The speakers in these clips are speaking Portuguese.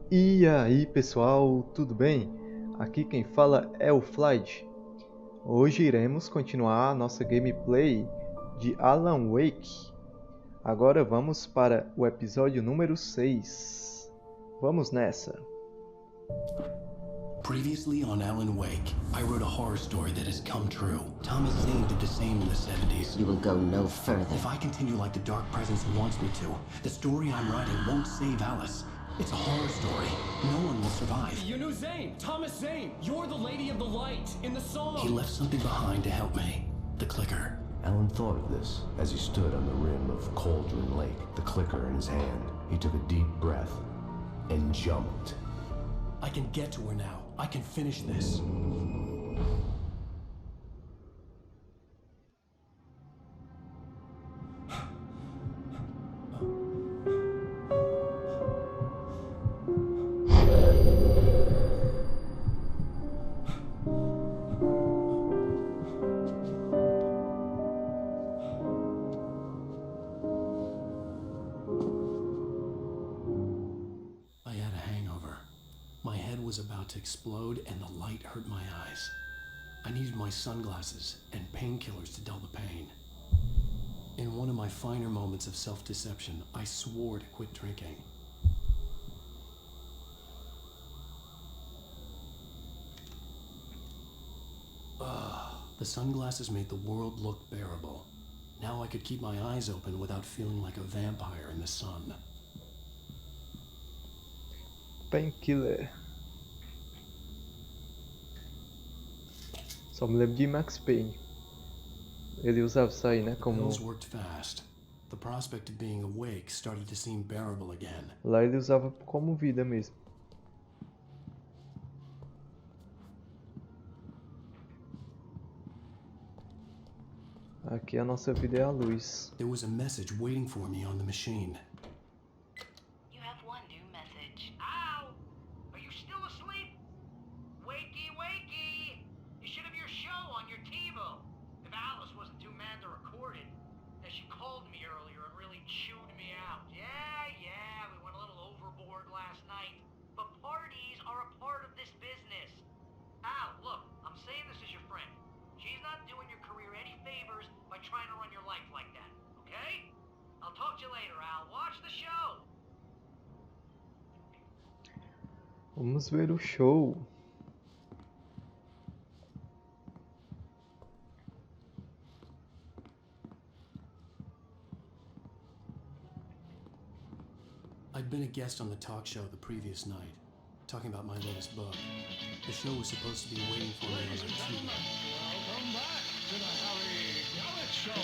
E aí pessoal, tudo bem? Aqui quem fala é o Flight. Hoje iremos continuar a nossa gameplay de Alan Wake. Agora vamos para o episódio número 6. Vamos nessa! Previously on Alan Wake, I wrote a horror story that has come true. Thomas Zane did the same in the 70s. You will go no further. If I continue like the Dark Presence wants me to, the story I'm writing won't save Alice. It's a horror story. No one will survive. You knew Zane! Thomas Zane! You're the Lady of the Light in the song! He left something behind to help me. The clicker. Alan thought of this as he stood on the rim of Cauldron Lake, the clicker in his hand. He took a deep breath and jumped. I can get to her now. I can finish this. I had a hangover. My head was about to explode and the light hurt my eyes. I needed my sunglasses and painkillers to dull the pain. In one of my finer moments of self-deception, I swore to quit drinking. The sunglasses made the world look bearable. Now I could keep my eyes open without feeling like a vampire in the sun. Painkiller. Só me lembro de Max Payne. Ele usava isso aí, né? Como Pills worked fast. The prospect of being awake started to seem bearable again. lá ele usava como vida mesmo. Aqui a nossa vida é a luz. There was a message waiting for me on the machine. You have one new message. Ow! Are you still asleep? Wakey, wakey! You should have your show on your TiVo. If Alice wasn't too mad to record it. Yeah, she called me earlier and really chewed me out. Yeah, we went a little overboard last night. But parties are a part of this business. Al, look, I'm saying this as your friend. She's not doing your career any favors by trying to run your life like that, okay? I'll talk to you later, Al. Watch the show! Vamos ver o show. I'd been a guest on the talk show the previous night, talking about my latest book. The show was supposed to be waiting for me on the TV. Welcome back to the Harry Gallet Show.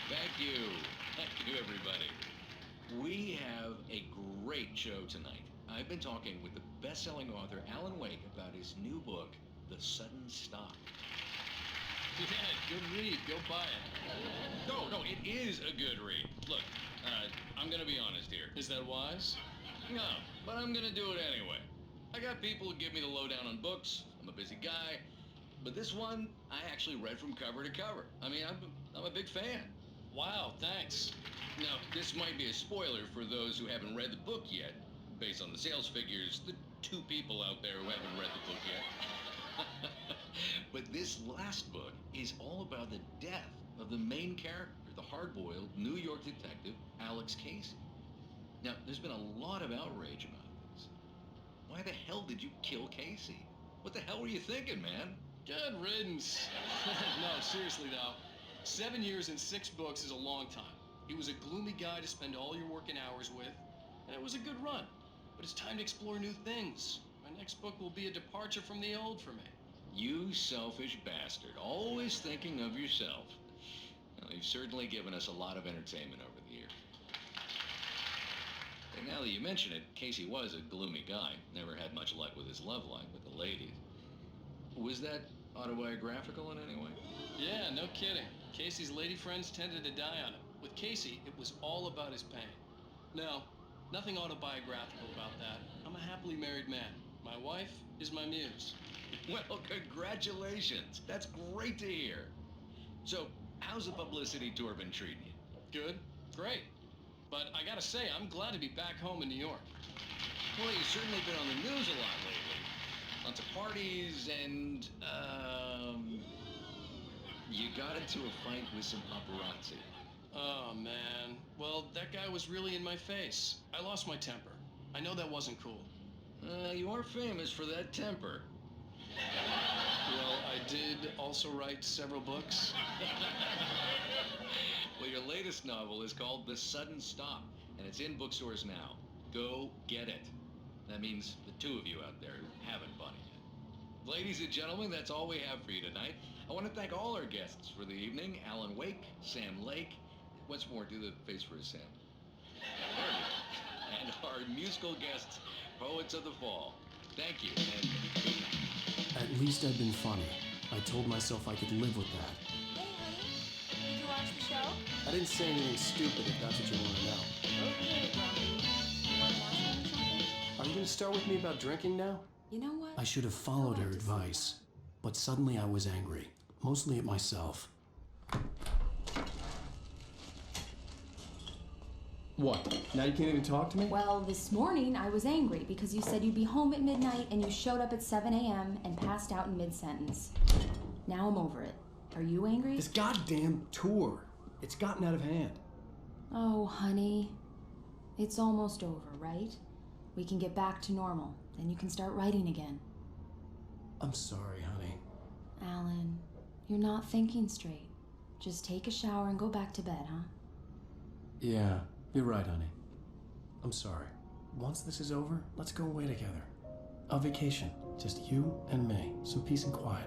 Thank you. Thank you, everybody. We have a great show tonight. I've been talking with the best-selling author Alan Wake about his new book, The Sudden Stop. Yeah, good read. Go buy it. No, it is a good read. Look, I'm gonna be honest here. Is that wise? No, but I'm gonna do it anyway. I got people who give me the lowdown on books. I'm a busy guy. But this one, I actually read from cover to cover. I mean, I'm a big fan. Wow, thanks. Now, this might be a spoiler for those who haven't read the book yet. Based on the sales figures, the 2 people out there who haven't read the book yet. But this last book is all about the death of the main character, the hard-boiled New York detective, Alex Casey. Now, there's been a lot of outrage about this. Why the hell did you kill Casey? What the hell were you thinking, man? Good riddance. No, seriously though. 7 years and 6 books is a long time. He was a gloomy guy to spend all your working hours with, and it was a good run. But it's time to explore new things. My next book will be a departure from the old for me. You selfish bastard, always thinking of yourself. Well, you've certainly given us a lot of entertainment over the years. And now that you mention it, Casey was a gloomy guy. Never had much luck with his love life with the ladies. Was that autobiographical in any way? Yeah, no kidding. Casey's lady friends tended to die on him. With Casey, it was all about his pain. No, nothing autobiographical about that. I'm a happily married man. My wife is my muse. Well, congratulations. That's great to hear. So, how's the publicity tour been treating you? Good, great. But I gotta say, I'm glad to be back home in New York. Well, you've certainly been on the news a lot lately. Lots of parties and, you got into a fight with some paparazzi. Oh, man. Well, that guy was really in my face. I lost my temper. I know that wasn't cool. You are famous for that temper. Well, I did also write several books. Well, your latest novel is called The Sudden Stop, and it's in bookstores now. Go get it. That means the two of you out there who haven't bought it yet. Ladies and gentlemen, that's all we have for you tonight. I want to thank all our guests for the evening. Alan Wake, Sam Lake. Once more, do the face for a Sam. There you go. And our musical guests, Poets of the Fall. Thank you, and good night. At least I'd been funny. I told myself I could live with that. Hey, honey. Did you watch the show? I didn't say anything stupid if that's what you want to know. Okay, Grumpy. You want to ask me something? Are you going to start with me about drinking now? You know what? I should have followed her advice, but suddenly I was angry, mostly at myself. What? Now you can't even talk to me? Well, this morning I was angry because you said you'd be home at midnight and you showed up at 7 a.m. and passed out in mid-sentence. Now I'm over it. Are you angry? This goddamn tour. It's gotten out of hand. Oh, honey. It's almost over, right? We can get back to normal. Then you can start writing again. I'm sorry, honey. Alan, you're not thinking straight. Just take a shower and go back to bed, huh? Yeah, you're right, honey. I'm sorry. Once this is over, let's go away together. A vacation. Just you and me. Some peace and quiet.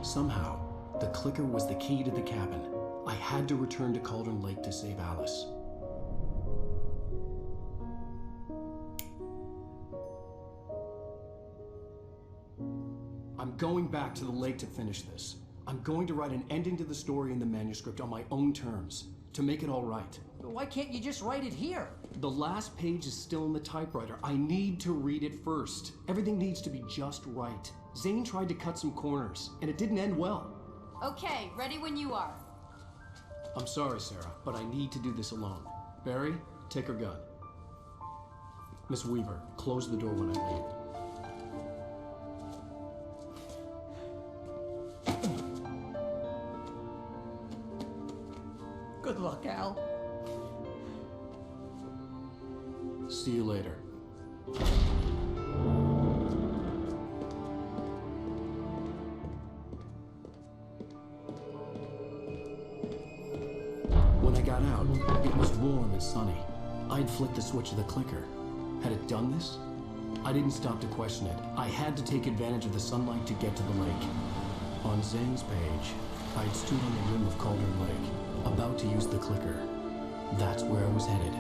Somehow, the clicker was the key to the cabin. I had to return to Cauldron Lake to save Alice. I'm going back to the lake to finish this. I'm going to write an ending to the story in the manuscript on my own terms, to make it all right. Why can't you just write it here? The last page is still in the typewriter. I need to read it first. Everything needs to be just right. Zane tried to cut some corners, and it didn't end well. Okay, ready when you are. I'm sorry, Sarah, but I need to do this alone. Barry, take her gun. Miss Weaver, close the door when I leave. Good luck, Al. See you later. When I got out, it was warm and sunny. I'd flicked the switch of the clicker. Had it done this? I didn't stop to question it. I had to take advantage of the sunlight to get to the lake. On Zane's page, I'd stood on the rim of Cauldron Lake, about to use the clicker. That's where I was headed.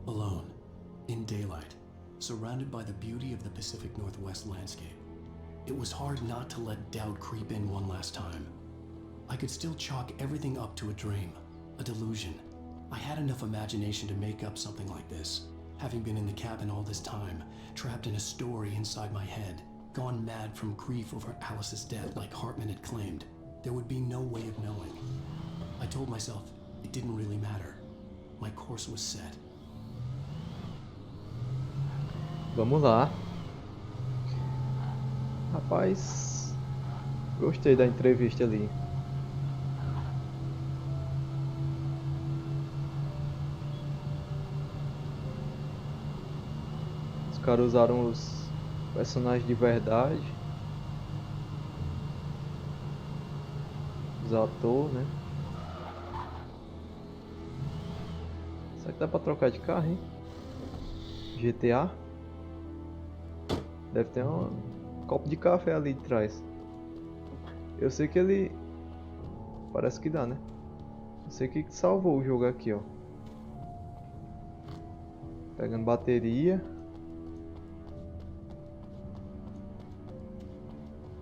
Alone, in daylight, surrounded by the beauty of the Pacific Northwest landscape. It was hard not to let doubt creep in one last time. I could still chalk everything up to a dream, a delusion. I had enough imagination to make up something like this, having been in the cabin all this time, trapped in a story inside my head, gone mad from grief over Alice's death like Hartman had claimed. There would be no way of knowing. I told myself it didn't really matter. My course was set. Vamos lá. Rapaz, gostei da entrevista ali. Os caras usaram os personagens de verdade. Os atores, né? Será que dá pra trocar de carro, hein? GTA? Deve ter um copo de café ali de trás. Eu sei que ele... Parece que dá, né? Eu sei que salvou o jogo aqui, ó. Pegando bateria.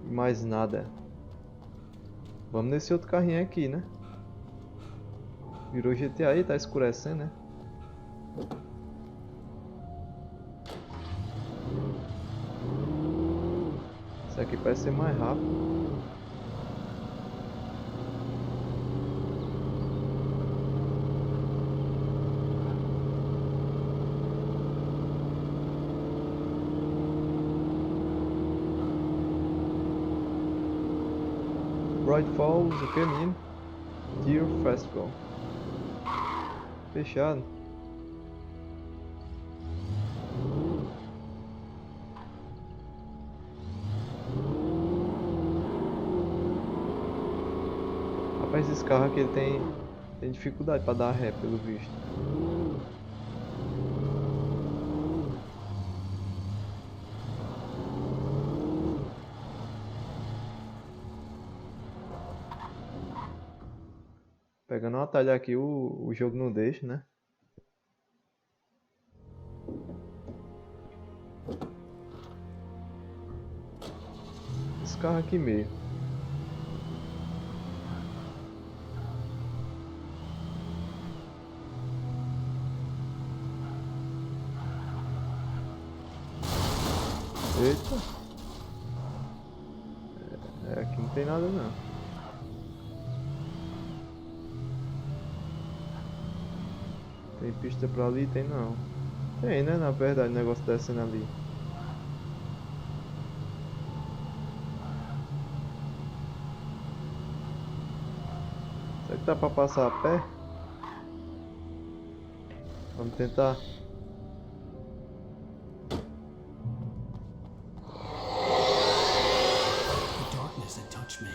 E mais nada. Vamos nesse outro carrinho aqui, né? Virou GTA aí, tá escurecendo, né? Isso aqui parece ser mais rápido. Bright Falls, o que, menino? Deer Festival. Fechado. Rapaz, esse carro aqui ele tem dificuldade para dar ré, pelo visto. Pegando um atalho aqui, o jogo não deixa, né? Esse carro aqui meio. Eita. Aqui não tem nada não. Tem pista pra ali? Tem não. Tem, né? Na verdade, o negócio descendo ali. Será que dá pra passar a pé? Vamos tentar. The darkness had touched me.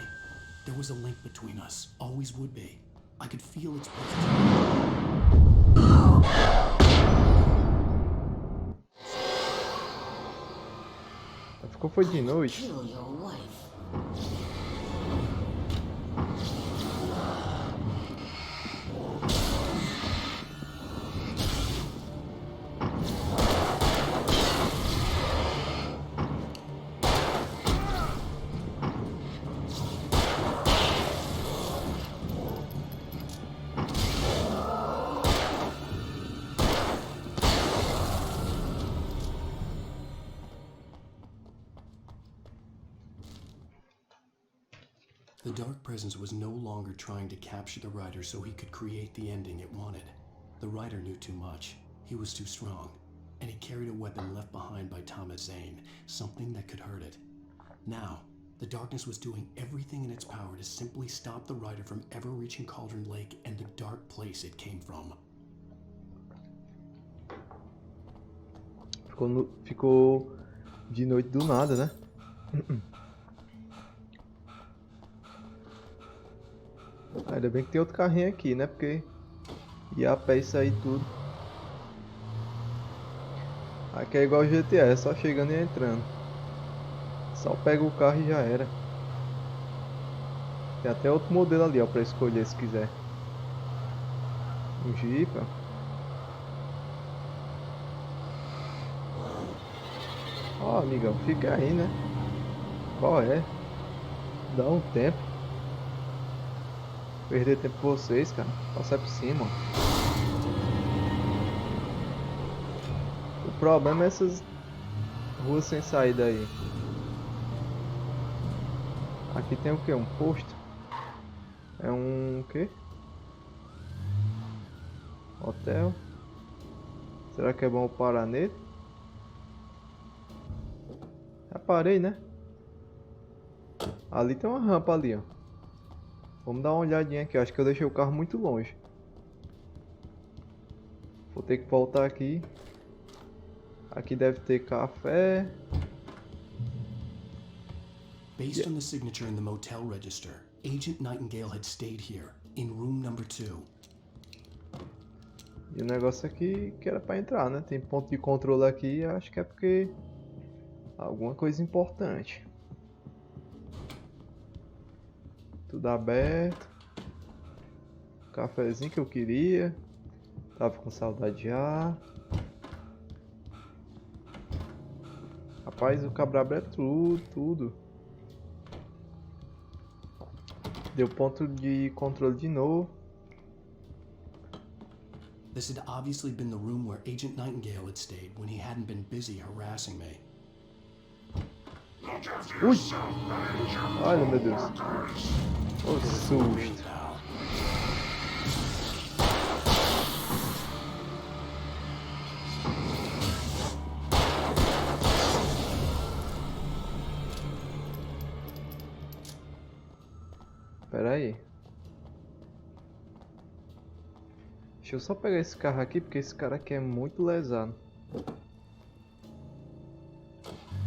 There was a link between us. Always would be. I could feel its presence. Ficou foi de noite. The dark presence was no longer trying to capture the rider so he could create the ending it wanted. The rider knew too much. He was too strong. And he carried a weapon left behind by Thomas Zane, something that could hurt it. Now, the darkness was doing everything in its power to simply stop the rider from ever reaching Cauldron Lake and the dark place it came from. Ficou de noite do nada, né? Ainda bem que tem outro carrinho aqui, né? Porque ia a pé isso aí tudo. Aqui é igual GTA, é só chegando e entrando. Só pega o carro e já era. Tem até outro modelo ali, ó, pra escolher se quiser. Um Jeep, ó. Ó, amigão, fica aí, né? Qual é? Dá um tempo. Perder tempo com vocês, cara. Passar por cima. O problema é essas ruas sem saída aí. Aqui tem o que? Um posto? É um o quê? Hotel. Será que é bom eu parar nele? Já parei, né? Ali tem uma rampa ali, ó. Vamos dar uma olhadinha aqui. Acho que eu deixei o carro muito longe. Vou ter que voltar aqui. Aqui deve ter café. Based on the signature in the motel register, Agent Nightingale had stayed here, in room number 2. E o negócio aqui que era pra entrar, né? Tem ponto de controle aqui. Acho que é porque... alguma coisa importante. Tudo aberto. Cafezinho que eu queria. Tava com saudade já. Rapaz, o cabrabra é tudo. Deu ponto de controle de novo. This had obviously been the room where Agent Nightingale had stayed when he hadn't been busy harassing me. Ui! Olha, meu Deus. O susto. Pera aí. Deixa eu só pegar esse carro aqui, porque esse cara aqui é muito lesado.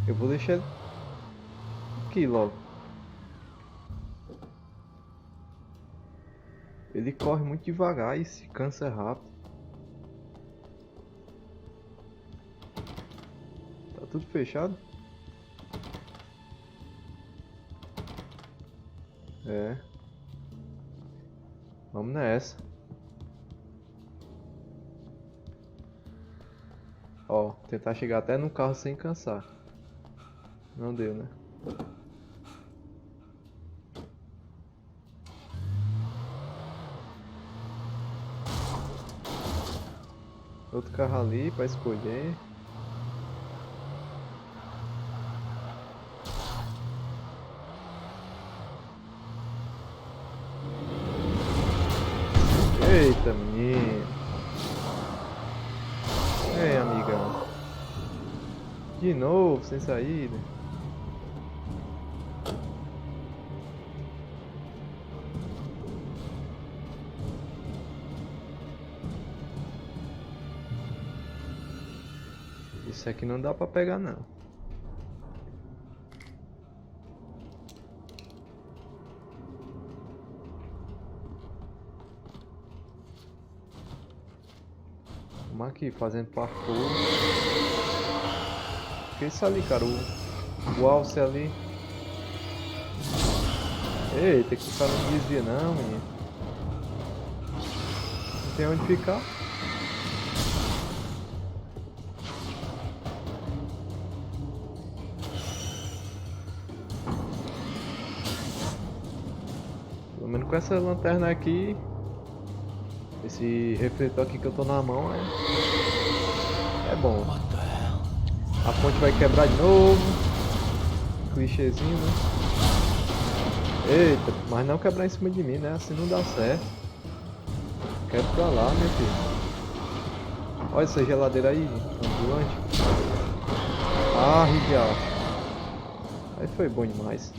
Eu vou deixar ele aqui logo. Ele corre muito devagar e se cansa rápido. Tá tudo fechado? É. Vamos nessa. Ó, tentar chegar até no carro sem cansar. Não deu, né? Outro carro ali para escolher. Eita, menino. Ei, amigão. De novo, sem saída. Isso aqui não dá pra pegar, não. Vamos aqui, fazendo parkour. Que isso ali, cara? O alce ali. Eita, que o cara não desvia não, menino. Não tem onde ficar. Pelo menos com essa lanterna aqui. Esse refletor aqui que eu tô na mão é bom. A ponte vai quebrar de novo. Clichêzinho, né? Eita, mas não quebrar em cima de mim, né? Assim não dá certo. Quebra pra lá, meu filho. Olha essa geladeira aí, ambulante. Ah, ridiacho. Aí foi bom demais.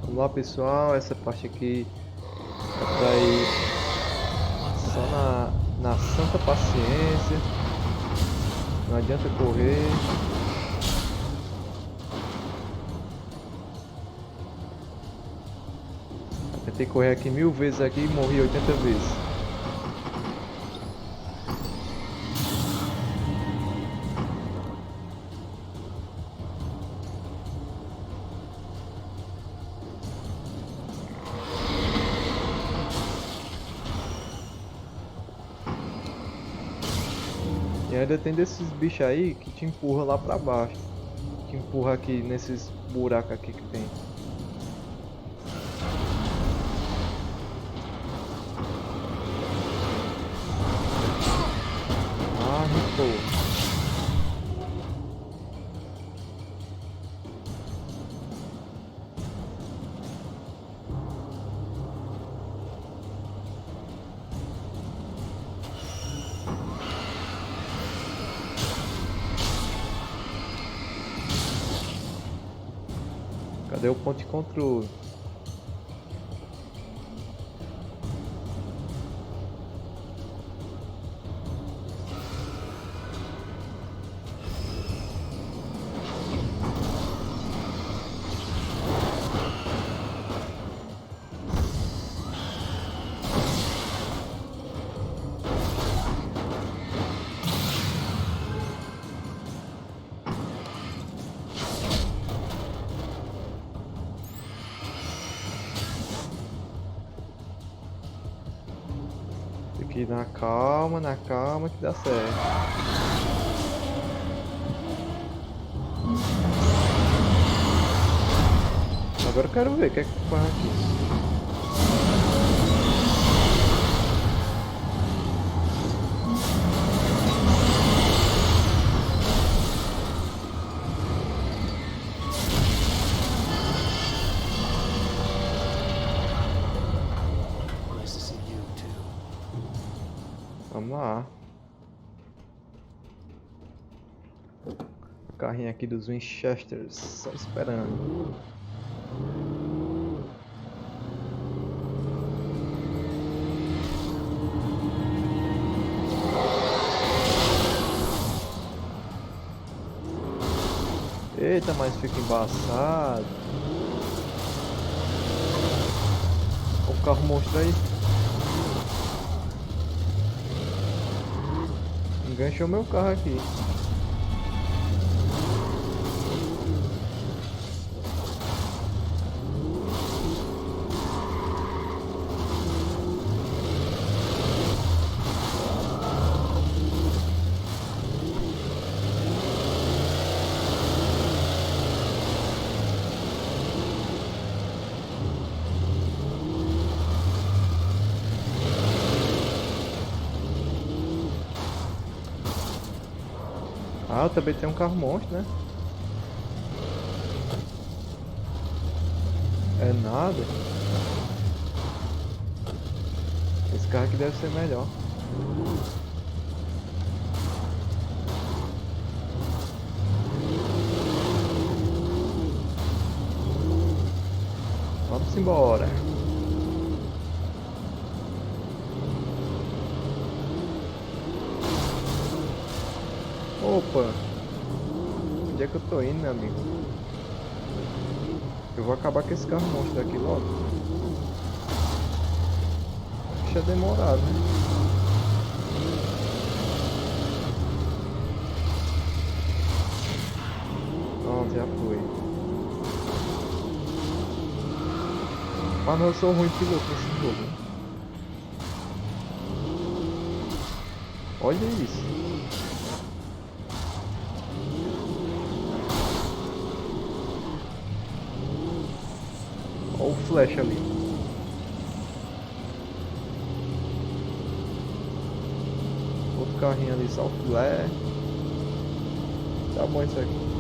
Vamos lá, pessoal, essa parte aqui é pra ir só na santa paciência. Não adianta correr. Eu tentei correr aqui 1000 vezes aqui e morri 80 vezes. E ainda tem desses bichos aí que te empurra lá pra baixo. Te empurra aqui nesses buracos aqui que tem. Ah, pô. Cadê o ponto de controle? aqui na calma que dá certo. Agora eu quero ver o que é que faz aqui. Nice to see you too. Vamos lá. Carrinho aqui dos Winchesters, só esperando. Eita, mas fica embaçado. O carro monstro aí. Enganchou meu carro aqui. Ah, também tem um carro monstro, né? É nada. Esse carro aqui deve ser melhor. Vamos embora. Opa! Onde é que eu tô indo, meu amigo? Eu vou acabar com esse carro monstro aqui logo. Deixa demorado, né? Pronto, já foi. Mas eu sou ruim piloto nesse jogo, né? Olha isso. Olha o flash ali. Outro carrinho ali, só o flash. Tá bom isso aqui.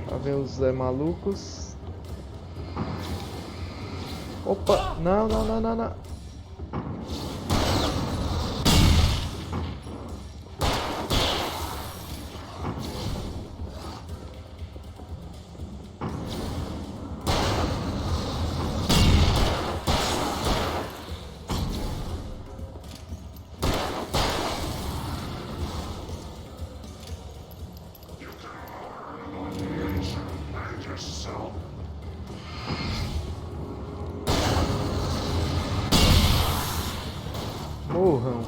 Pra ver os Zé malucos. Opa! Não. Morram.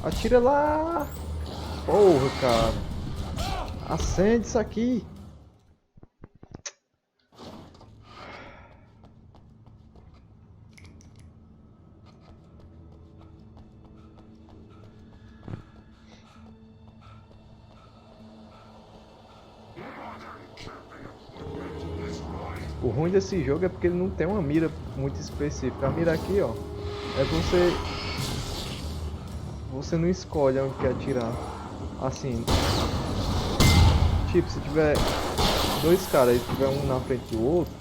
Atira lá! Porra, cara! Acende isso aqui! O ruim desse jogo é porque ele não tem uma mira muito específica. A mira aqui, ó, é você não escolhe onde quer atirar. Assim, tipo, se tiver dois caras e tiver um na frente do outro,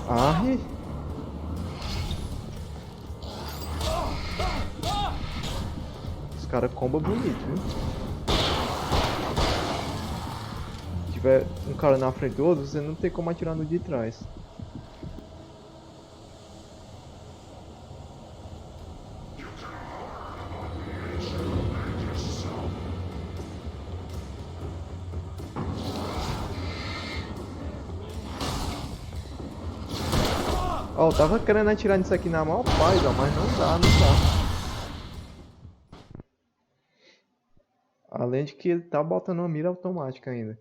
arre. Os caras comba bonito, viu? Se tiver um cara na frente do outro, você não tem como atirar no de trás. Ó, eu tava querendo atirar nisso aqui na maior paz, ó, mas não dá. Além de que ele tá botando uma mira automática ainda.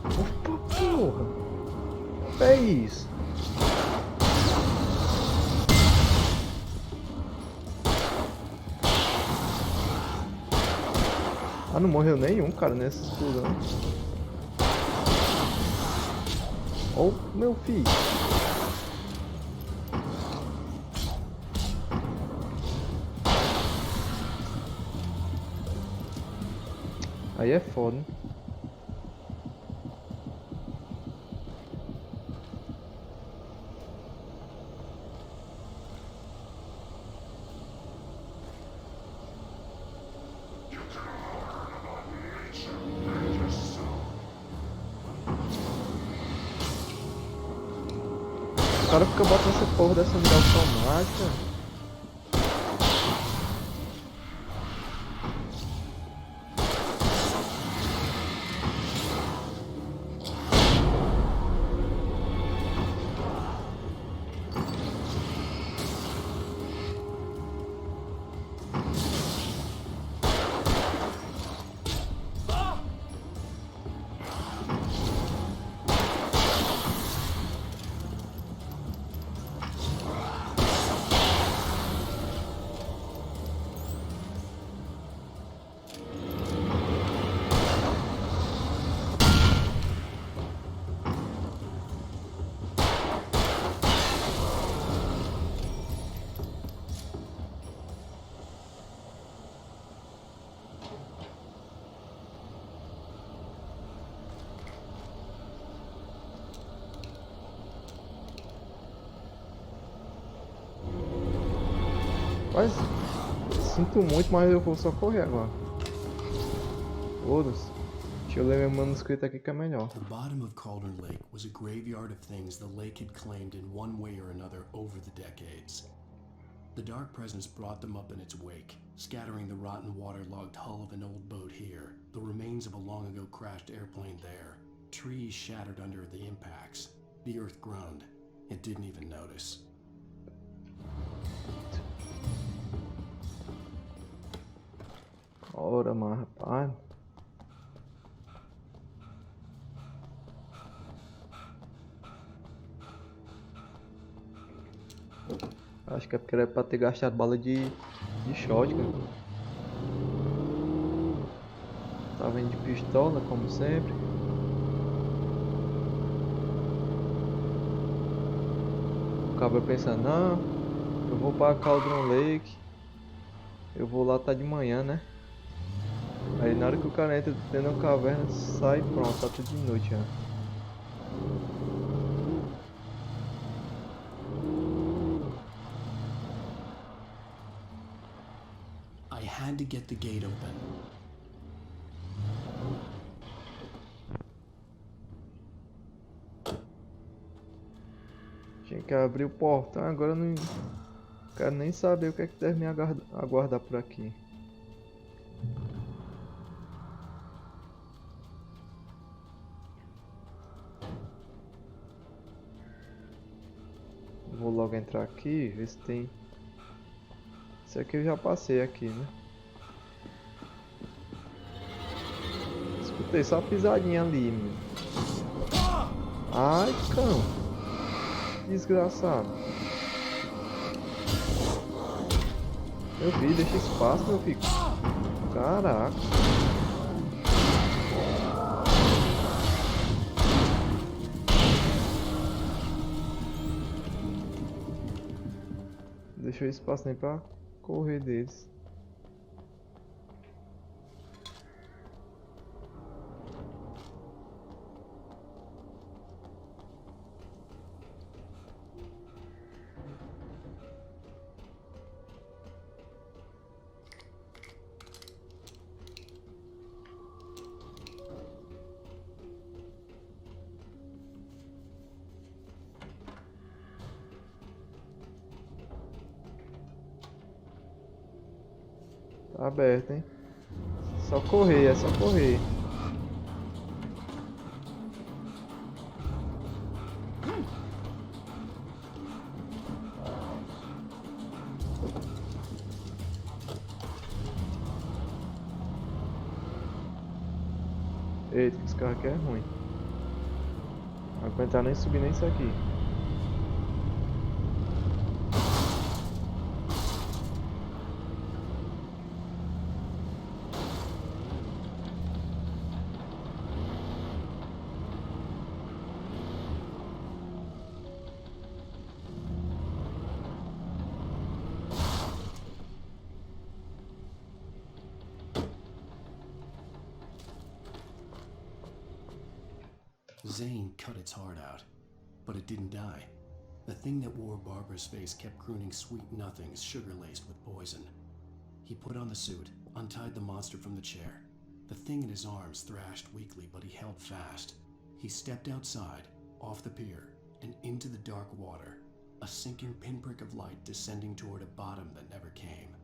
Opa, porra! É isso. Ah, não morreu nenhum, cara, nessa explosão. Oh, meu filho. Aí é foda, né? O cara fica botando essa porra dessa mira automática. Mas sinto muito, mas eu vou só correr agora. Foda-se. Deixa eu ler meu manuscrito aqui que é melhor. The bottom of Cauldron Lake was a graveyard of things the lake had claimed in one way or another over the decades. The dark presence brought them up in its wake, scattering the rotten waterlogged hull of an old boat here, the remains of a long ago crashed airplane there, trees shattered under the impacts. The earth groaned. It didn't even notice. Ora, mas rapaz. Acho que é porque era pra ter gastado bala de shotgun. Tava indo de pistola, como sempre. O cabra pensando, não, eu vou pra Cauldron Lake. Eu vou lá, tá de manhã, né? Aí na hora que o cara entra dentro da caverna, sai, pronto, tá tudo de noite já. I had to get the gate open. Tinha que abrir o portão, agora eu não quero nem saber o que é que deve me aguardar por aqui. Vou logo entrar aqui, ver se tem... Isso aqui eu já passei aqui, né? Botei só a pisadinha ali, menino. Ai, cão. Desgraçado. Meu filho, deixa espaço, meu filho. Caraca. Deixou espaço nem pra correr deles. Tá aberto, hein? Só correr, é só correr. Eita, esse carro aqui é ruim. Não vai aguentar nem subir nem isso aqui. Zane cut its heart out, but it didn't die. The thing that wore Barbara's face kept crooning sweet nothings sugar-laced with poison. He put on the suit, untied the monster from the chair. The thing in his arms thrashed weakly, but he held fast. He stepped outside, off the pier, and into the dark water, a sinking pinprick of light descending toward a bottom that never came.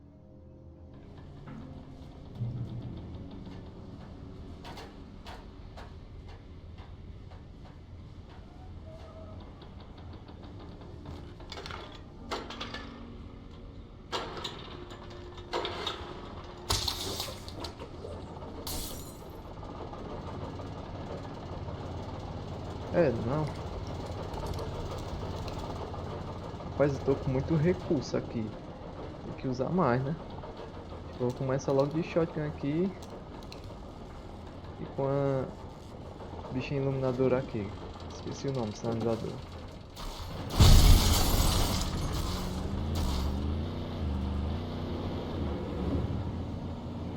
É, não. Rapaz, eu tô com muito recurso aqui. Tem que usar mais, né? Vou começar logo de shotgun aqui. E com a bichinha iluminadora aqui. Esqueci o nome, sinalizador.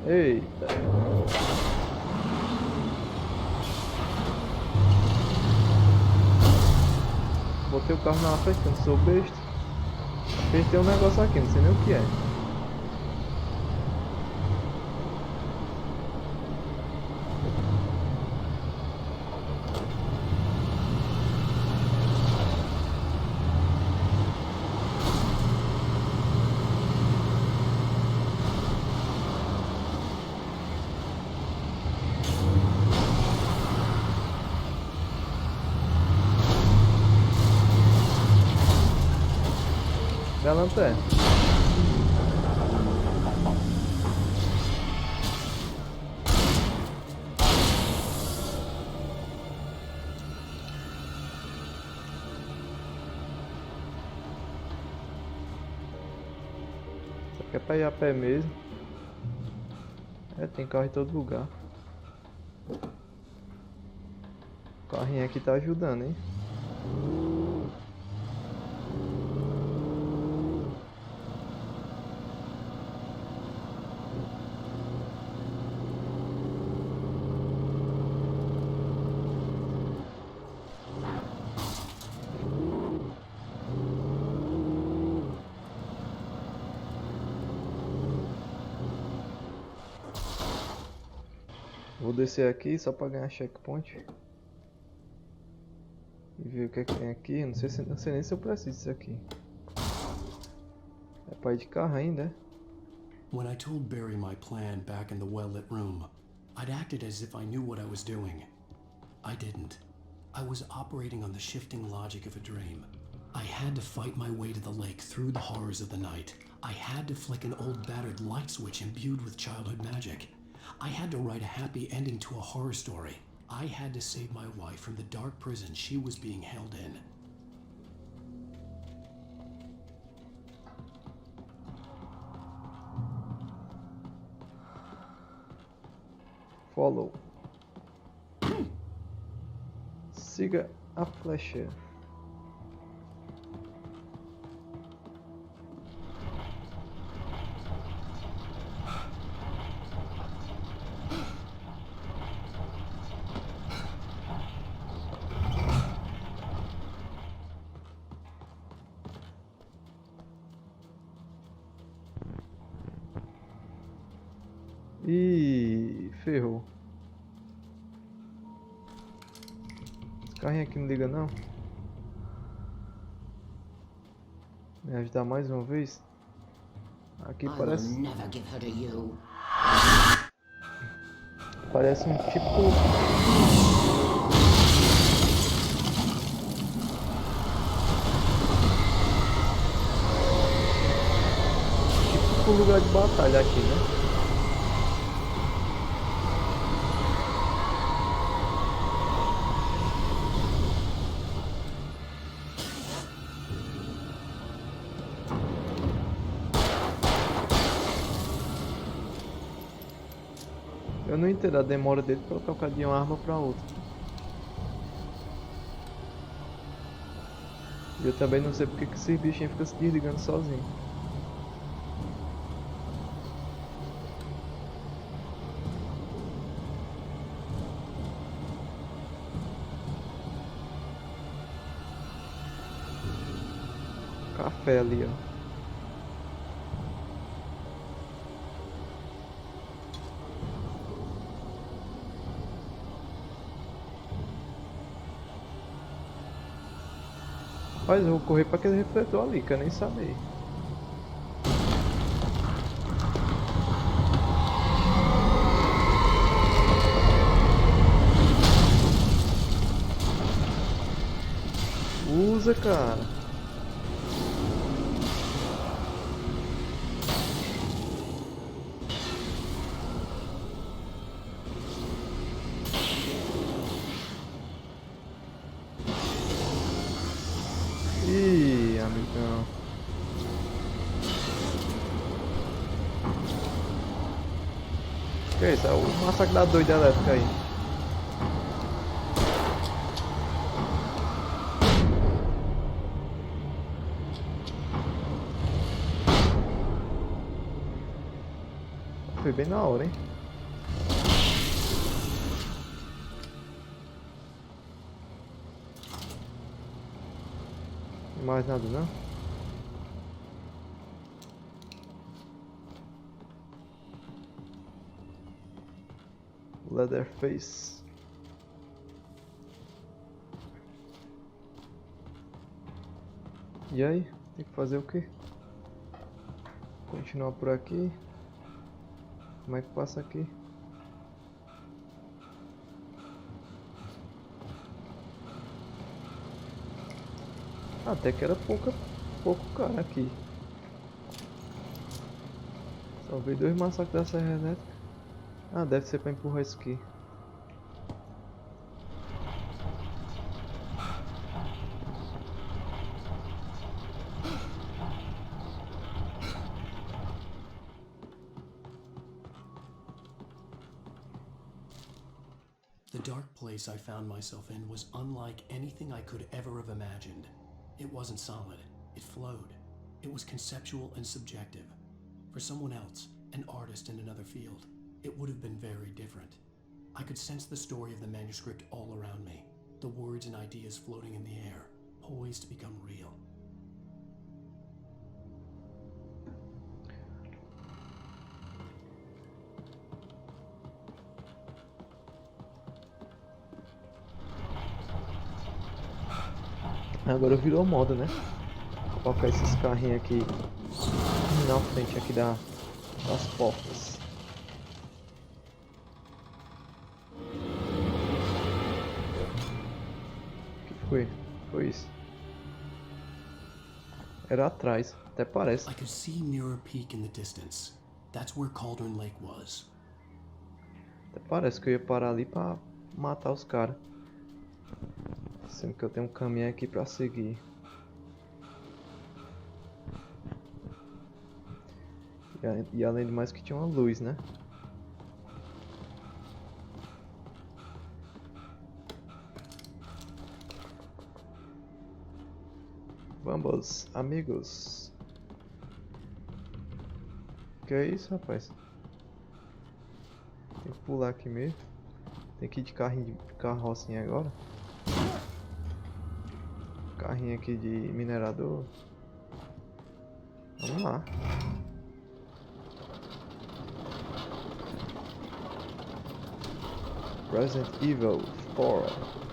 Eita. Botei o carro na frente, que eu não sou besta. Apertei um negócio aqui, não sei nem o que é. Da lanterna. Isso aqui é pra ir a pé mesmo. É, tem carro em todo lugar. O carrinho aqui tá ajudando, hein? Vou descer aqui só pra ganhar checkpoint. E ver o que é que tem aqui. Não sei nem se eu preciso disso aqui. É pra ir de carro ainda, é? When I told Barry my plan back in the well-lit room, I'd acted as if I knew what I was doing. I didn't. I was operating on the shifting logic of a dream. I had to fight my way to the lake through the horrors of the night. I had to flick an old battered light switch imbued with childhood magic. I had to write a happy ending to a horror story. I had to save my wife from the dark prison she was being held in. Follow. Siga a flecha. Ih, ferrou. Esse carrinho aqui não liga não. Me ajudar mais uma vez. Aqui parece. Parece um tipo. Tipo lugar de batalha aqui, né? Eu não entendo a demora dele para trocar de uma arma para outra. E eu também não sei porque que esse bichinho fica se desligando sozinho. Café ali, ó. Mas eu vou correr para aquele refletor ali, que eu nem sabia. Usa, cara. Ih, amigão. Que é isso? É o massacre da doida elétrica aí. Foi bem na hora, hein? Mais nada não? Leatherface. E aí? Tem que fazer o quê? Continuar por aqui. Como é que passa aqui? Até que era pouco cara aqui. Só vi 2 massacres da serra elétrica. Ah, deve ser pra empurrar isso aqui. The dark place I found myself in was unlike anything I could ever have imagined. It wasn't solid, it flowed. It was conceptual and subjective. For someone else, an artist in another field, it would have been very different. I could sense the story of the manuscript all around me, the words and ideas floating in the air, poised to become real. Agora virou moda, né? Colocar esses carrinhos aqui na frente aqui das portas. O que foi? Foi isso? Era atrás, até parece. I could see Mirror Peak in the distance. That's where Cauldron Lake was. Até parece que eu ia parar ali pra matar os caras. Sendo que eu tenho um caminho aqui pra seguir. E além do mais que tinha uma luz, né? Vamos, amigos. Que é isso, rapaz? Tem que pular aqui mesmo. Tem que ir de carrocinha agora. Carrinho aqui de minerador. Vamos lá. Resident Evil 4.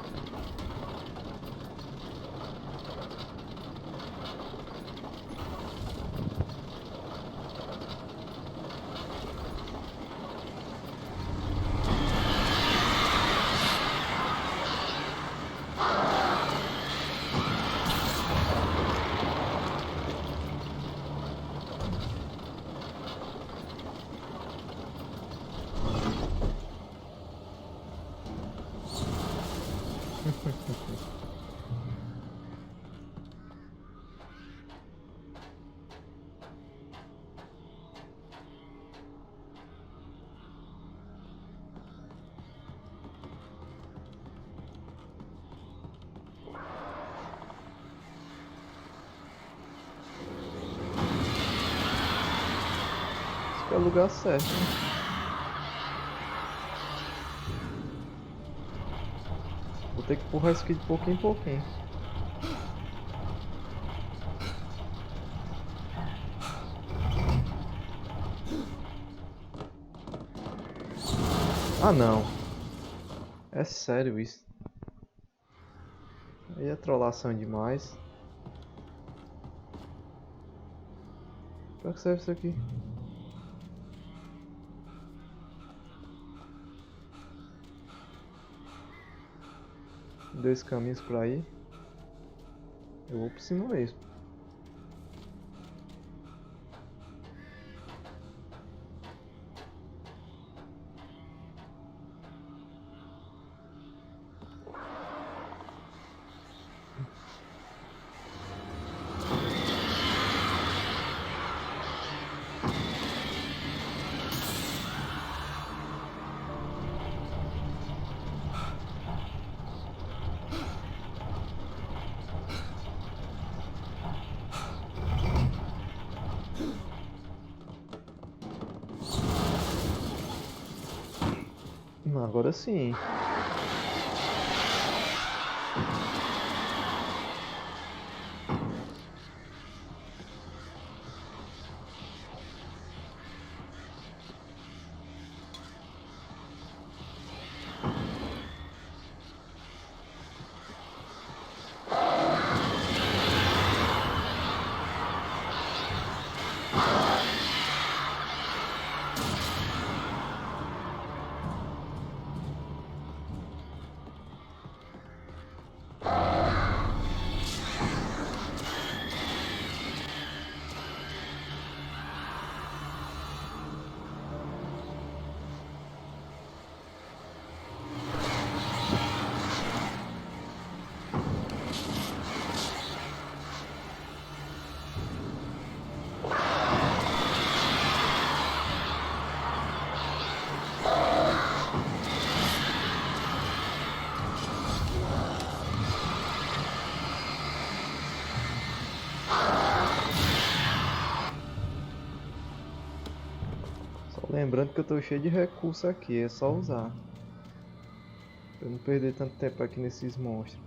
É o lugar certo, né? Vou ter que empurrar isso aqui de pouquinho em pouquinho. Ah não. É sério isso. Aí é trollação demais. Pra que serve isso aqui? Dois caminhos pra ir. Eu vou por cima mesmo. Agora sim. Lembrando que eu tô cheio de recursos aqui, é só usar. Pra eu não perder tanto tempo aqui nesses monstros.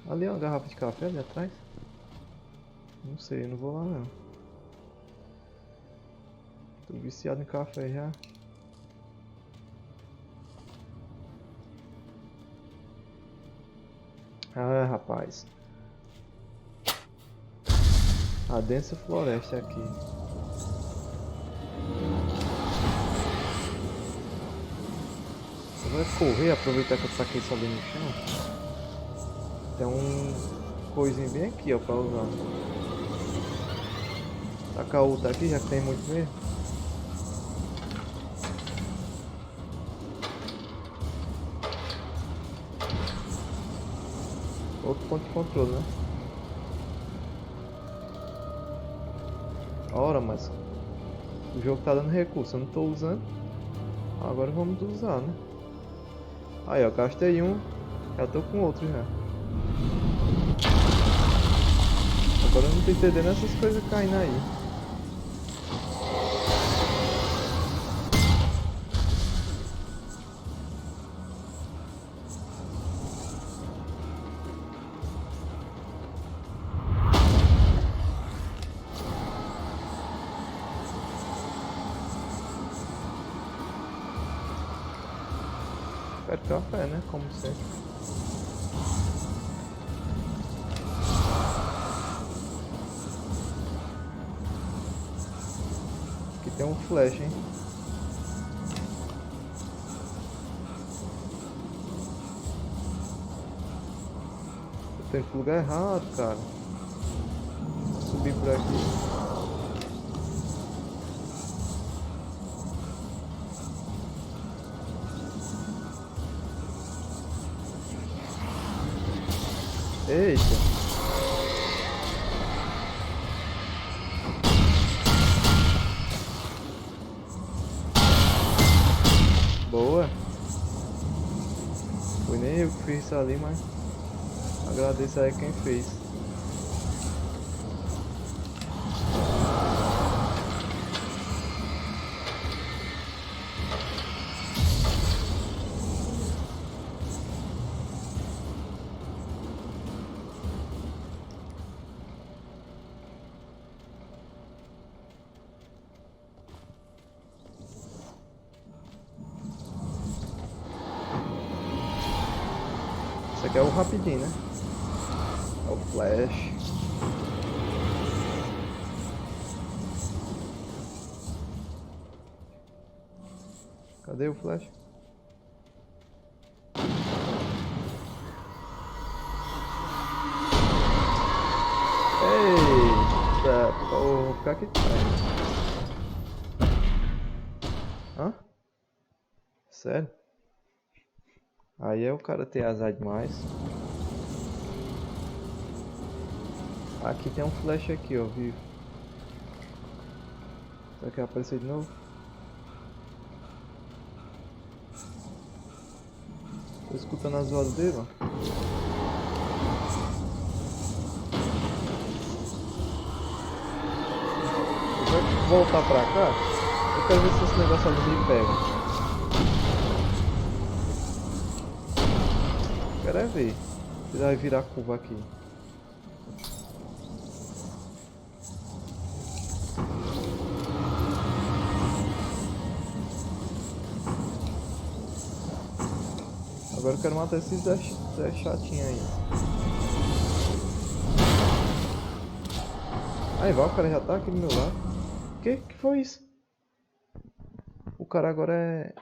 Ali é uma garrafa de café ali atrás? Não sei, não vou lá não. Tô viciado em café já. Ah, rapaz. A densa floresta aqui. Você vai correr, aproveitar que eu taquei isso ali no chão. Tem um coisinho bem aqui, ó, pra usar. Tacar outra aqui, já que tem muito mesmo. outro ponto de controle, né? Ora, mas o jogo tá dando recurso, eu não tô usando. Agora vamos usar, né? Aí, ó, gastei um, já tô com outro já. Agora eu não tô entendendo essas coisas caindo aí. Quero café, né? Como sempre. Aqui tem um flash, hein? Eu tô indo pro lugar errado, cara. Vou subir por aqui. Eita! Boa! Foi nem eu que fiz isso ali, mas agradeço aí quem fez. Esse aqui é o rapidinho, né? É o flash. Cadê o flash? Eita, porra, que tá? Hã? Sério? Aí é o cara ter azar demais. Aqui tem um flash aqui, ó, vivo. Será que vai aparecer de novo? Tô escutando as vozes dele, ó. Eu vou voltar pra cá. Eu quero ver se esse negócio ali me pega. Quero é ver se vai virar a curva aqui. Agora eu quero matar esses Zé chatinhos aí. Aí vai, o cara já tá aqui do meu lado. Que foi isso? O cara agora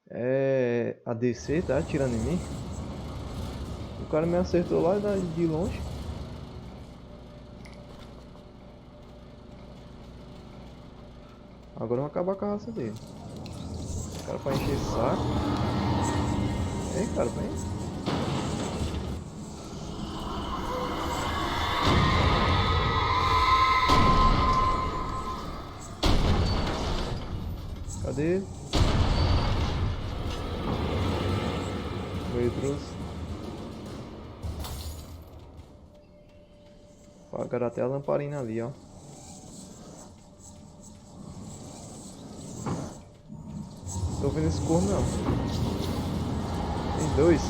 é ADC, tá atirando em mim. O cara me acertou lá de longe. Agora eu vou acabar com a raça dele. O cara pra encher saco. Ei, cara, vem. Cadê ele? Veio trouxe. Apagaram até a lamparina ali, ó. Tô vendo esse corno não. Tem dois.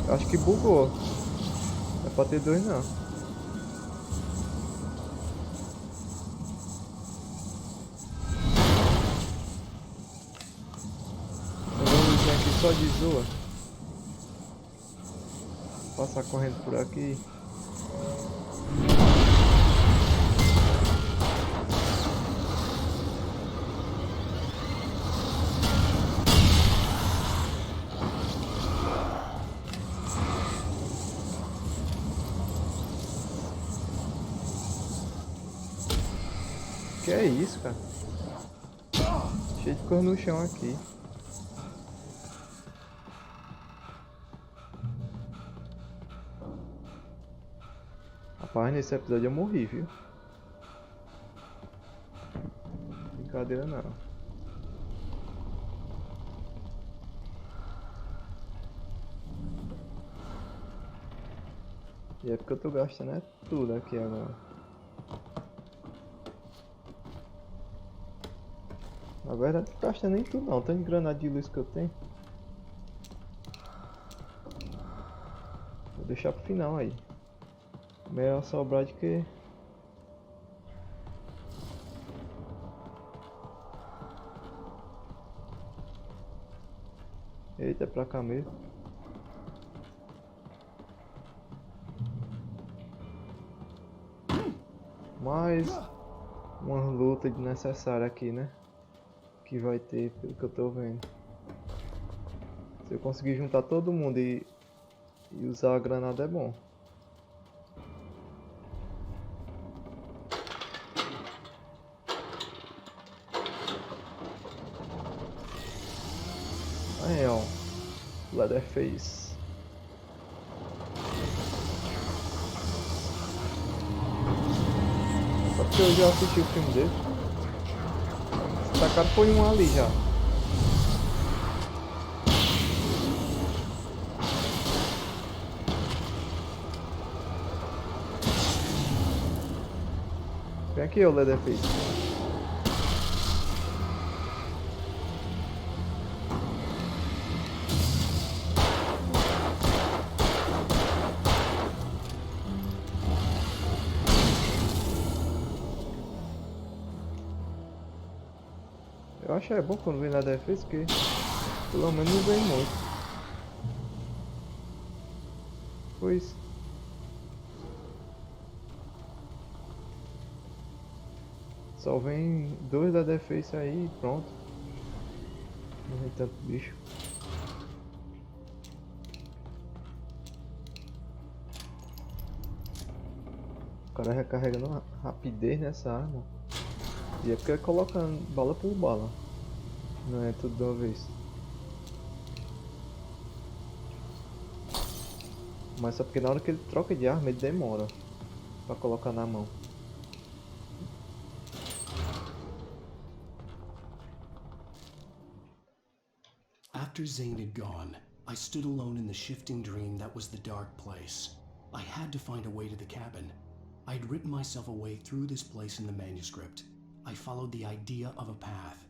Acho que bugou. Não é pra ter dois não. Vamos ver aqui só de zoa. Passar correndo por aqui. Que é isso, cara? Cheio de cor no chão aqui. Rapaz, nesse episódio eu morri, viu? Brincadeira não. E é porque eu tô gastando tudo aqui agora. Na verdade, não tô gastando nem tudo não. Tanto de granada de luz que eu tenho. Vou deixar pro final aí. Melhor sobrar do que... Eita, é pra cá mesmo. Mais uma luta desnecessária aqui, né? Que vai ter, pelo que eu tô vendo. Se eu conseguir juntar todo mundo e usar a granada é bom. Aí, ó. Leatherface. Só porque eu já assisti o filme dele. Esse tacado foi um ali já. Vem aqui, ô Leatherface. Eu acho é bom quando vem na defesa, porque pelo menos não vem muito. Pois. Só vem 2 da defesa aí e pronto. Não vem tanto bicho. O cara recarregando rapidez nessa arma. E é porque é colocando bala por bala. Não é tudo de uma vez. Mas só porque na hora que ele troca de arma ele demora pra colocar na mão. After Zane had gone, I stood alone in the shifting dream that was the dark place. I had to find a way to the cabin. I'd written myself a way through this place in the manuscript. I followed the idea of a path.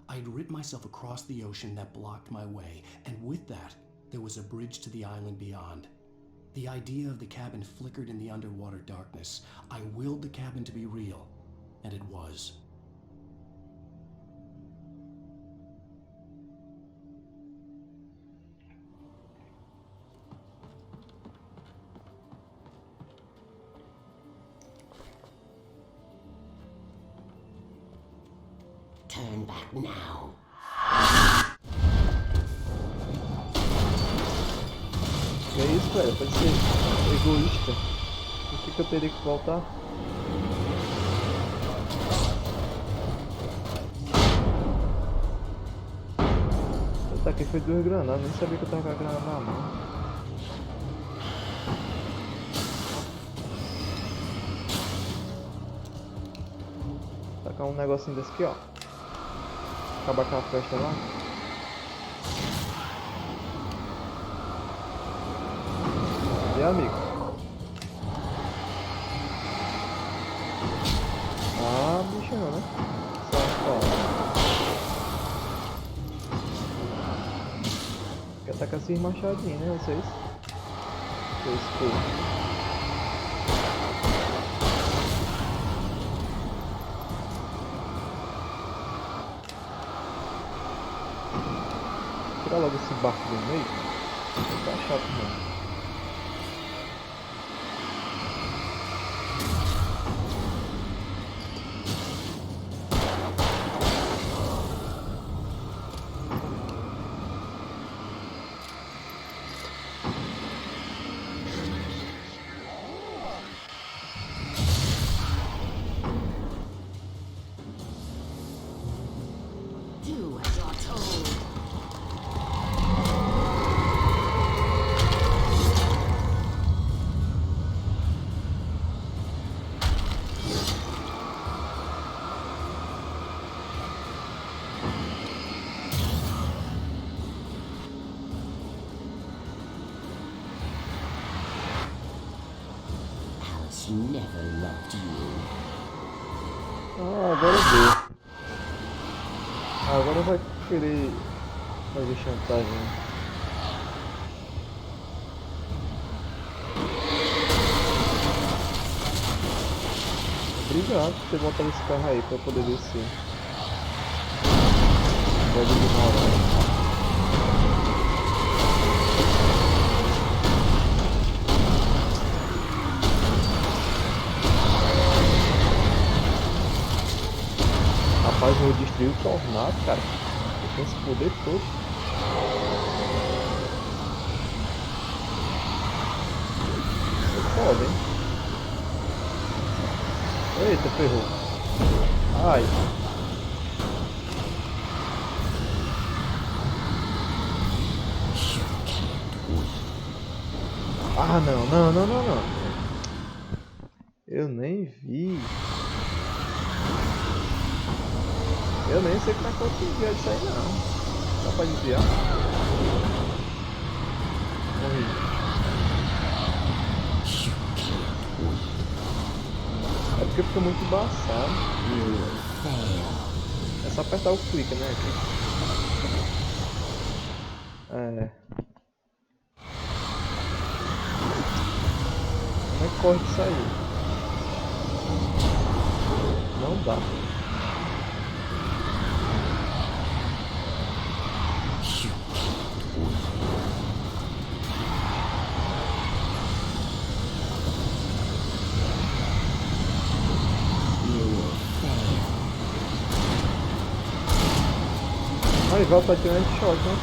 I'd written myself across the ocean that blocked my way, and with that, there was a bridge to the island beyond. The idea of the cabin flickered in the underwater darkness. I willed the cabin to be real, and it was. Turn back now. Que é isso, velho? Pode ser egoísta. Por que eu teria que voltar? Eu taquei foi 2 granadas, nem sabia que eu tava com a granada na mão. Tacar um negocinho desse aqui, ó. Acabar com a festa lá. E amigo? Ah, bichão, né? Quer tacar esses machadinhos, né? Vocês? Vocês porra. Tirar logo esse barco do meio. Tá chato mesmo. Do as you're told. she never loved you. Ah, agora deu. Agora vai querer fazer chantagem. Obrigado por ter botado esse carro aí pra poder descer. Pode ignorar. Rapaz, eu vou destruir o tornado, cara. Eu tenho esse poder todo. É foda, hein? Eita, ferrou. Ai. Ah, não. Eu nem vi. Eu nem sei como é que eu desviar disso aí, não. Dá pra desviar? Morri. É porque fica muito embaçado. É só apertar o clique, né? É. Como é que corre disso aí? Não dá. Aí vai pra tirar de choque, né?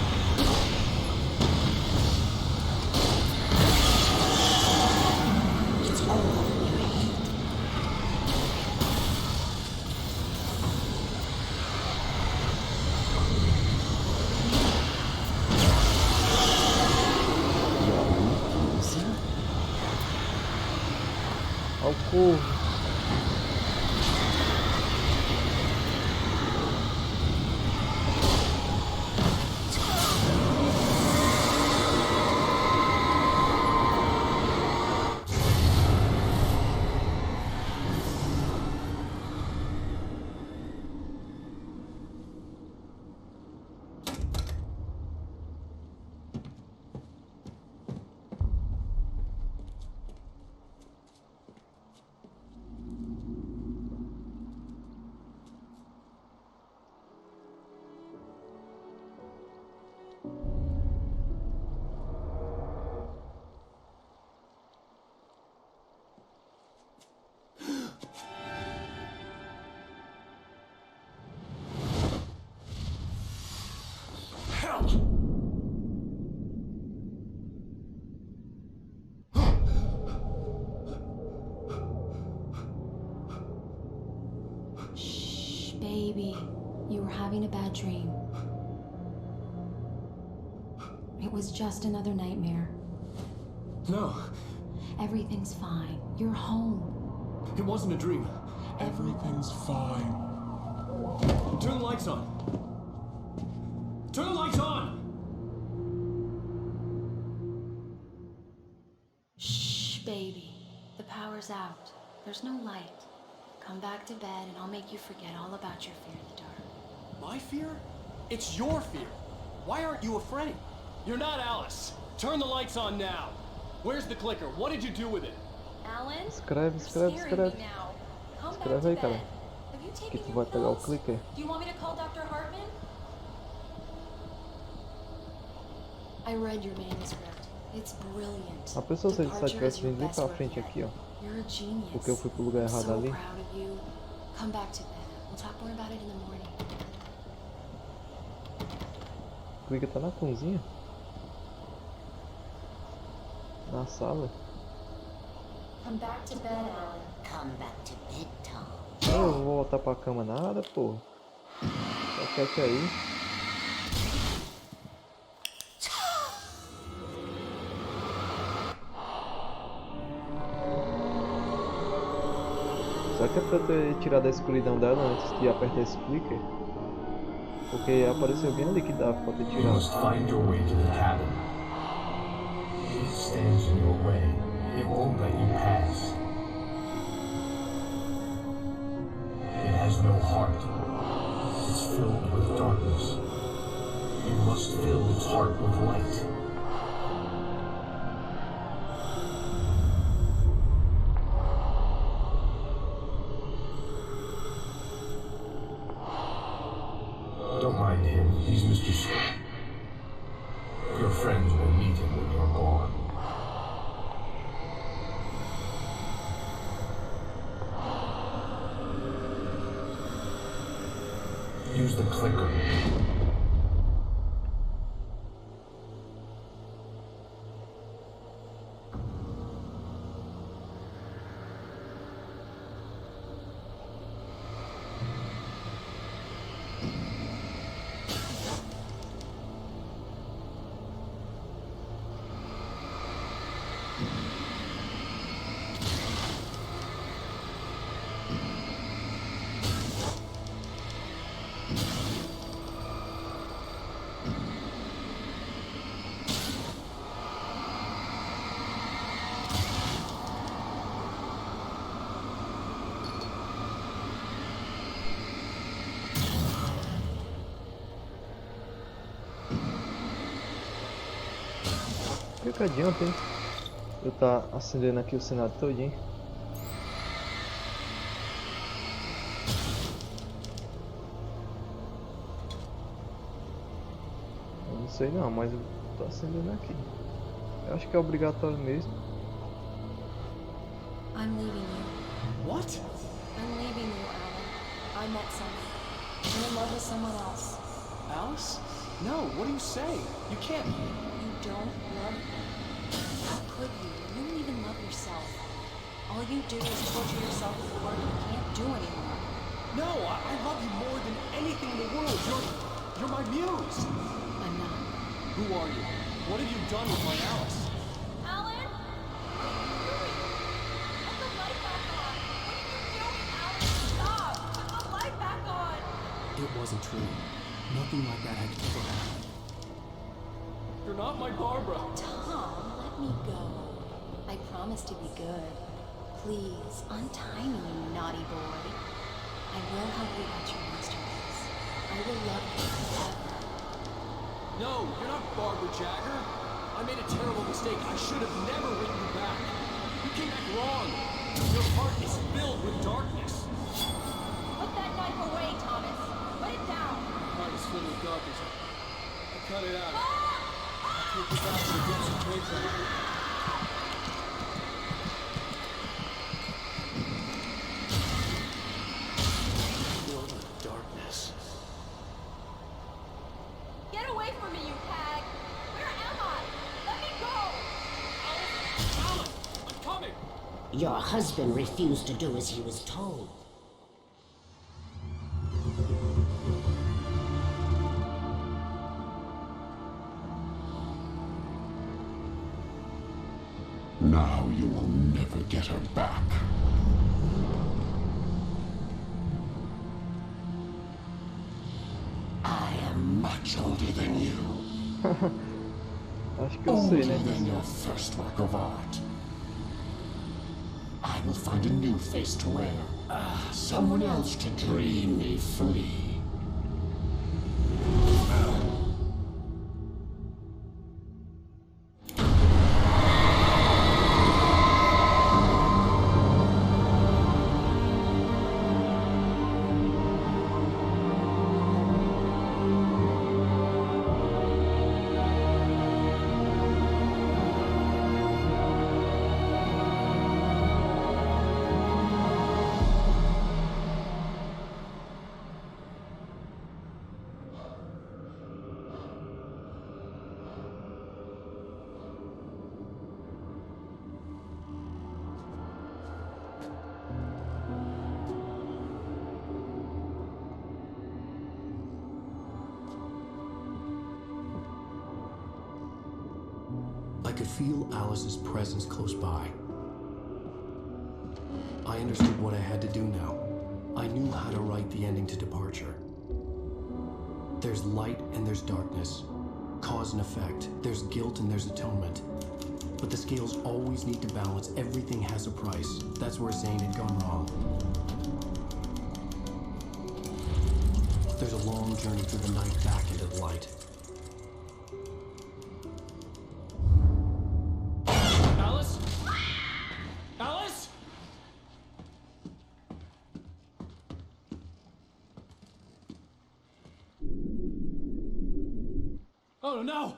Olha o corvo. Baby, you were having a bad dream. It was just another nightmare. No. Everything's fine. You're home. It wasn't a dream. Everything's fine. Turn the lights on. Turn the lights on! Shh, baby. The power's out. There's no light. Come back to bed and I'll make you forget all about your fear in the dark. My fear? It's your fear. Why aren't you afraid? You're not Alice. Turn the lights on now. Where's the clicker? What did you do with it? Alan? Escreve. Escreve aí, cara. Que tu vai pegar o clicker. Do you want me to call Dr. Hartman? I read your manuscript. It's brilliant. A pessoa se ele tivesse vindo bem pra frente aqui, ó. You're a genius. Porque eu fui pro lugar errado ali. Proud of you. Come back to bed. We'll talk more about it in the morning. O clicker tá na cozinha? Na sala? Come back to bed, Alan. Come back to bed, Tom. Eu não vou voltar pra cama nada, pô. Só quieto aí. Será que é pra ter tirado a escuridão dela antes de apertar esse clicker? Porque apareceu bem ali que dava pra ter You tirado. must find your way to the cabin. If it stands in your way, it won't let you pass. has no heart. It's filled with darkness. You must fill its heart with light. Don't mind him. He's Mr. Scott. Your friends will meet him when you're gone. Use the clicker. O que adianta, hein? Eu tá acendendo aqui o cenário todinho. Eu não sei não, mas eu tô acendendo aqui. Eu acho que é obrigatório mesmo. I'm leaving you. What? I'm leaving you, Alan. I met someone. I'm in love with someone else. Alice? No, what do you say? You can't. You don't love me. How could you? You don't even love yourself. All you do is torture yourself with work you can't do anymore. No, I love you more than anything in the world. You're my muse. I'm not. Who are you? What have you done with my Alice? Alan? What are you doing? Put the light back on. What are you doing, Alan? Stop! Put the light back on! It wasn't true. Nothing like that had ever happened. You're not my Barbara. Tom, let me go. I promise to be good. Please, untie me, you naughty boy. I will help you get your masterpiece. I will love you forever. No, you're not Barbara Jagger. I made a terrible mistake. I should have never written you back. You came back wrong. Your heart is filled with darkness. Put that knife away, Thomas. Put it down. Heart is filled with darkness. I cut it out. I'll take you back to the depths of Cauldron. Filled with darkness. Get away from me, you hag! Where am I? Let me go! Alan! I'm coming! Your husband refused to do as he was told. Now you will never get her back. I am much older than you. Acho que eu sei, né? Older than your first work of art. I will find a new face to wear. Someone else to dream me free. I could feel Alice's presence close by. I understood what I had to do now. I knew how to write the ending to Departure. There's light and there's darkness. Cause and effect. There's guilt and there's atonement. But the scales always need to balance. Everything has a price. That's where Zane had gone wrong. There's a long journey through the night back into the light. Alice? Alice? Oh no!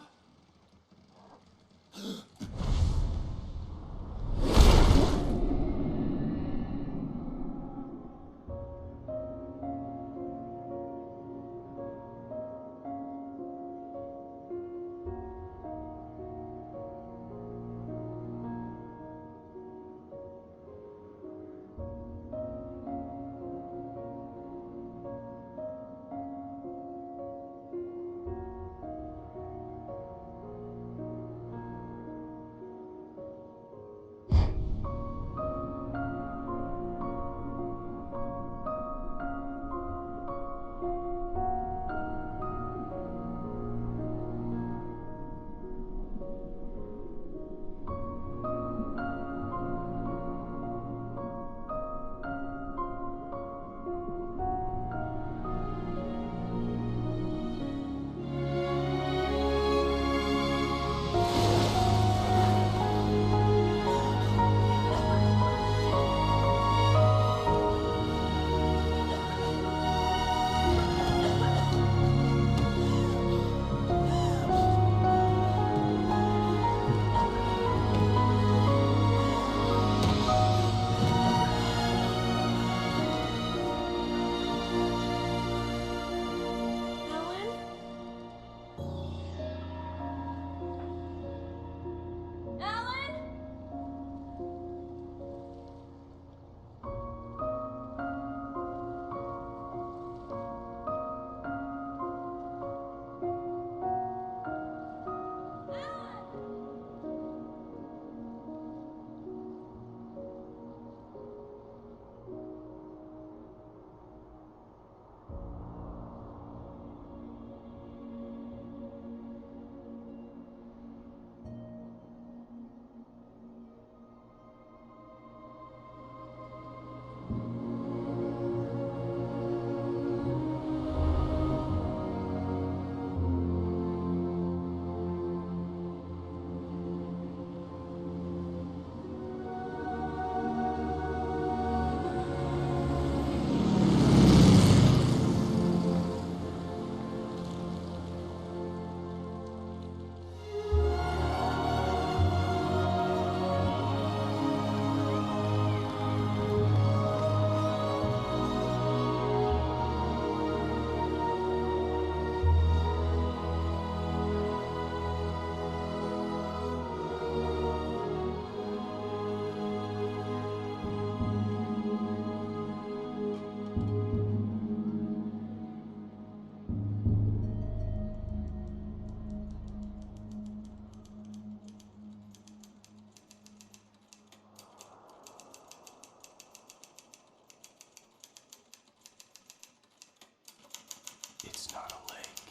It's not a lake.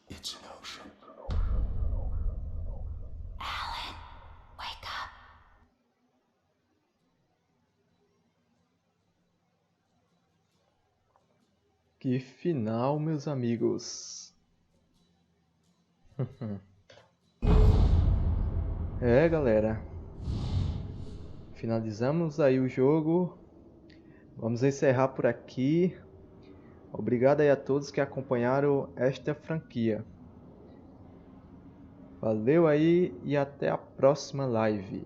It's an ocean. Alan, wake up. Que final, meus amigos. É, galera. Finalizamos aí o jogo. Vamos encerrar por aqui. Obrigado aí a todos que acompanharam esta franquia. Valeu aí e até a próxima live.